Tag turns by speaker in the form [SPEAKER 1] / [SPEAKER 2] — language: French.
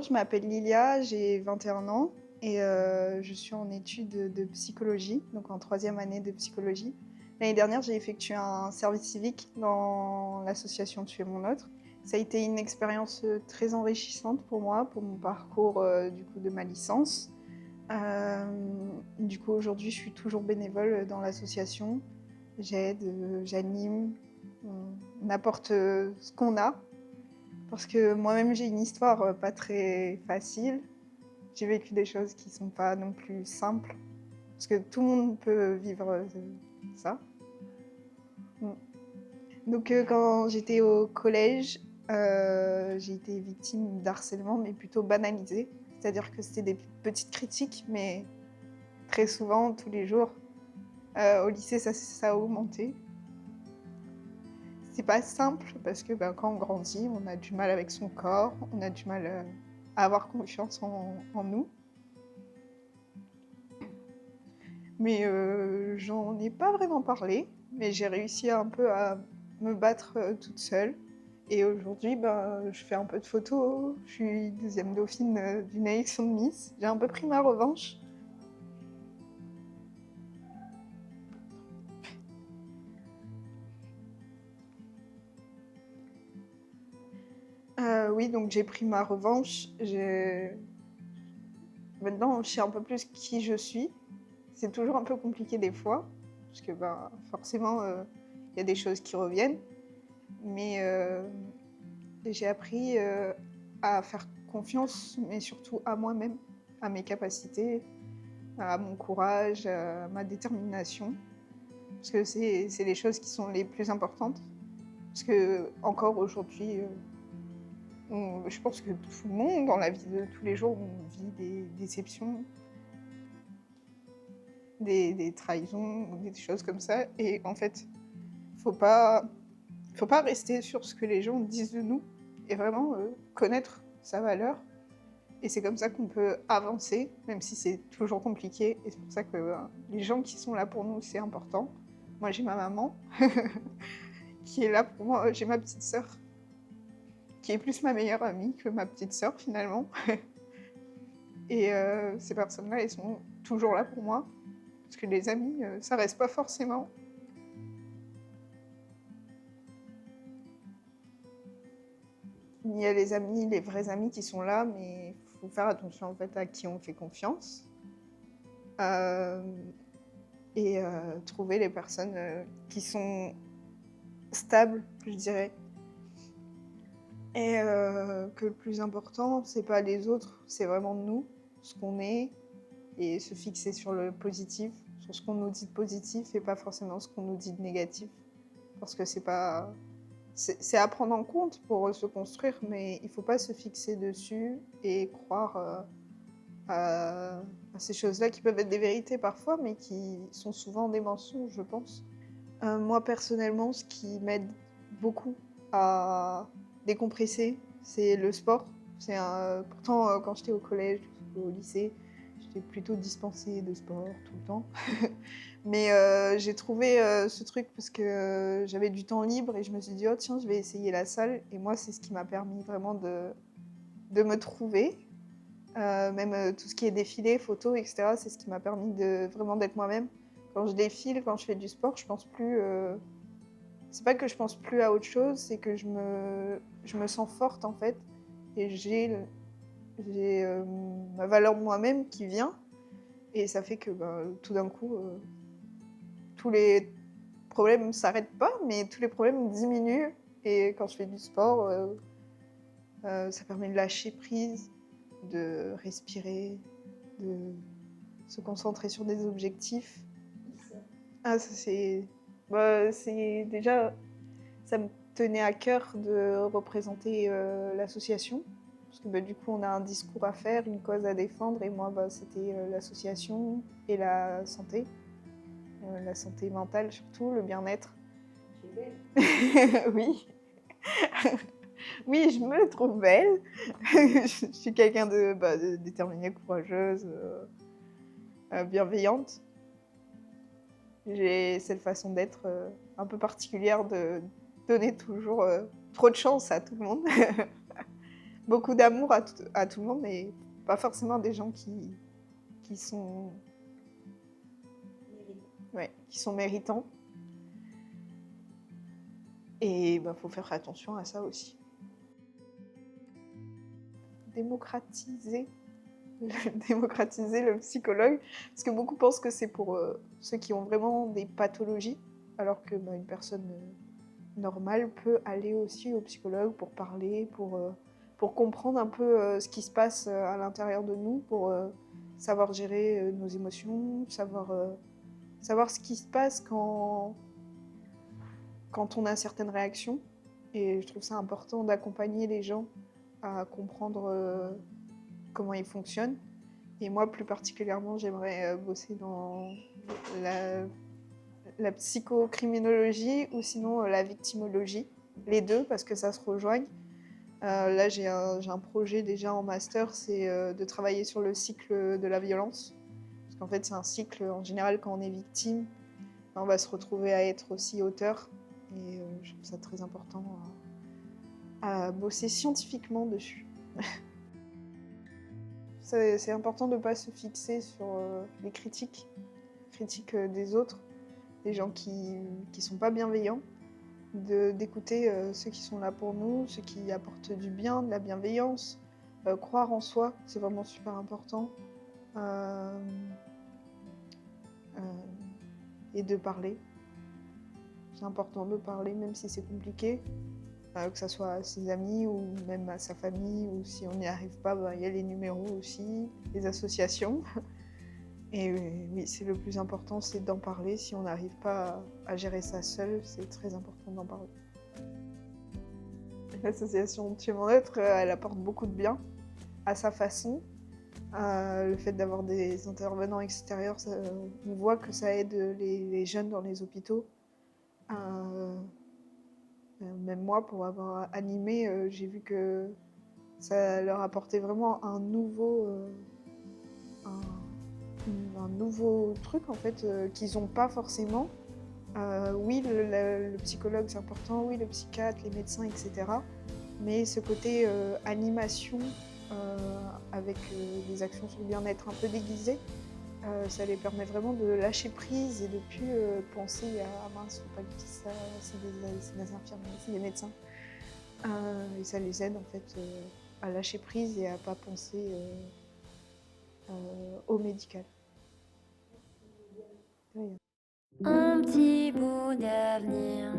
[SPEAKER 1] je m'appelle Lilia, j'ai 21 ans et je suis en études de psychologie, donc en 3e année de psychologie. L'année dernière, j'ai effectué un service civique dans l'association Tu es mon autre. Ça a été une expérience très enrichissante pour moi, pour mon parcours du coup, de ma licence. Du coup, aujourd'hui, je suis toujours bénévole dans l'association. J'aide, j'anime, on apporte ce qu'on a. Parce que moi-même, j'ai une histoire pas très facile. J'ai vécu des choses qui sont pas non plus simples. Parce que tout le monde peut vivre ça. Mm. Donc, quand j'étais au collège, j'ai été victime d'harcèlement, mais plutôt banalisé. C'est-à-dire que c'était des petites critiques, mais très souvent, tous les jours. Au lycée, ça a augmenté. C'est pas simple parce que quand on grandit, on a du mal avec son corps, on a du mal à avoir confiance en nous. Mais j'en ai pas vraiment parlé, mais j'ai réussi un peu à me battre toute seule. Et aujourd'hui, je fais un peu de photos, je suis 2e dauphine d'une élection de Miss. J'ai un peu pris ma revanche. Oui, donc j'ai pris ma revanche. Maintenant, je sais un peu plus qui je suis. C'est toujours un peu compliqué des fois, parce que forcément, y a des choses qui reviennent. Mais j'ai appris à faire confiance, mais surtout à moi-même, à mes capacités, à mon courage, à ma détermination. Parce que c'est les choses qui sont les plus importantes. Parce que encore aujourd'hui, je pense que tout le monde, dans la vie de tous les jours, on vit des déceptions, des trahisons, des choses comme ça. Et en fait, faut pas rester sur ce que les gens disent de nous et vraiment connaître sa valeur. Et c'est comme ça qu'on peut avancer, même si c'est toujours compliqué. Et c'est pour ça que les gens qui sont là pour nous, c'est important. Moi, j'ai ma maman qui est là pour moi. J'ai ma petite sœur qui est plus ma meilleure amie que ma petite sœur finalement. Et ces personnes-là, elles sont toujours là pour moi. Parce que les amis, ça reste pas forcément. Il y a les amis, les vrais amis qui sont là, mais il faut faire attention en fait à qui on fait confiance. Et trouver les personnes qui sont stables, je dirais. Et que le plus important, c'est pas les autres, c'est vraiment nous, ce qu'on est, et se fixer sur le positif, sur ce qu'on nous dit de positif et pas forcément ce qu'on nous dit de négatif. Parce que c'est pas. C'est à prendre en compte pour se construire, mais il faut pas se fixer dessus et croire à ces choses-là qui peuvent être des vérités parfois, mais qui sont souvent des mensonges, je pense. Moi, personnellement, ce qui m'aide beaucoup à décompresser, c'est le sport. Pourtant, quand j'étais au collège ou au lycée, j'étais plutôt dispensée de sport tout le temps. Mais j'ai trouvé ce truc parce que j'avais du temps libre et je me suis dit, oh tiens, je vais essayer la salle. Et moi, c'est ce qui m'a permis vraiment de me trouver. Même tout ce qui est défilé, photo, etc., c'est ce qui m'a permis de vraiment d'être moi-même. Quand je défile, quand je fais du sport, je pense plus. C'est pas que je pense plus à autre chose, c'est que je me sens forte en fait. Et j'ai ma valeur moi-même qui vient. Et ça fait que tout d'un coup, tous les problèmes ne s'arrêtent pas, mais tous les problèmes diminuent. Et quand je fais du sport, ça permet de lâcher prise, de respirer, de se concentrer sur des objectifs. Ah, ça c'est déjà, ça me tenait à cœur de représenter l'association, parce que du coup on a un discours à faire, une cause à défendre, et moi c'était l'association et la santé mentale surtout, le bien-être. Oui, oui, je me trouve belle. Je suis quelqu'un de déterminée, courageuse, bienveillante. J'ai cette façon d'être un peu particulière de donner toujours trop de chance à tout le monde. beaucoup d'amour à tout le monde, mais pas forcément des gens qui sont, ouais, qui sont méritants. Et bah, faut faire attention à ça aussi. Démocratiser démocratiser le psychologue, parce que beaucoup pensent que c'est pour ceux qui ont vraiment des pathologies, alors que bah, une personne normale peut aller aussi au psychologue pour parler, pour comprendre un peu ce qui se passe à l'intérieur de nous, pour savoir gérer nos émotions, savoir ce qui se passe quand on a certaines réactions. Et je trouve ça important d'accompagner les gens à comprendre comment ils fonctionnent. Et moi, plus particulièrement, j'aimerais bosser dans la, la psychocriminologie ou sinon la victimologie. Les deux, parce que ça se rejoigne. Là, j'ai un projet déjà en master, c'est de travailler sur le cycle de la violence. Parce qu'en fait, c'est un cycle, en général, quand on est victime, on va se retrouver à être aussi auteur. Et je trouve ça très important à bosser scientifiquement dessus. C'est important de ne pas se fixer sur les critiques des autres, des gens qui sont pas bienveillants, d'écouter ceux qui sont là pour nous, ceux qui apportent du bien, de la bienveillance, croire en soi, c'est vraiment super important. Euh, euh, et de parler. C'est important de parler, même si c'est compliqué, que ce soit à ses amis ou même à sa famille, ou si on n'y arrive pas, bah, y a les numéros aussi, les associations. Et oui, c'est le plus important, c'est d'en parler. Si on n'arrive pas à gérer ça seul, c'est très important d'en parler. L'association Tu es mon être, elle apporte beaucoup de bien à sa façon. Le fait d'avoir des intervenants extérieurs, on voit que ça aide les jeunes dans les hôpitaux. Même moi, pour avoir animé, j'ai vu que ça leur apportait vraiment un nouveau truc en fait qu'ils n'ont pas forcément. Oui, le psychologue c'est important, oui, le psychiatre, les médecins, etc. Mais ce côté animation avec des actions sur le bien-être un peu déguisées, ça les permet vraiment de lâcher prise et de plus penser à ah mince, faut pas que je dise ça, c'est des infirmiers, c'est des médecins. Et ça les aide en fait à lâcher prise et à pas penser au médical.
[SPEAKER 2] Un petit bout d'avenir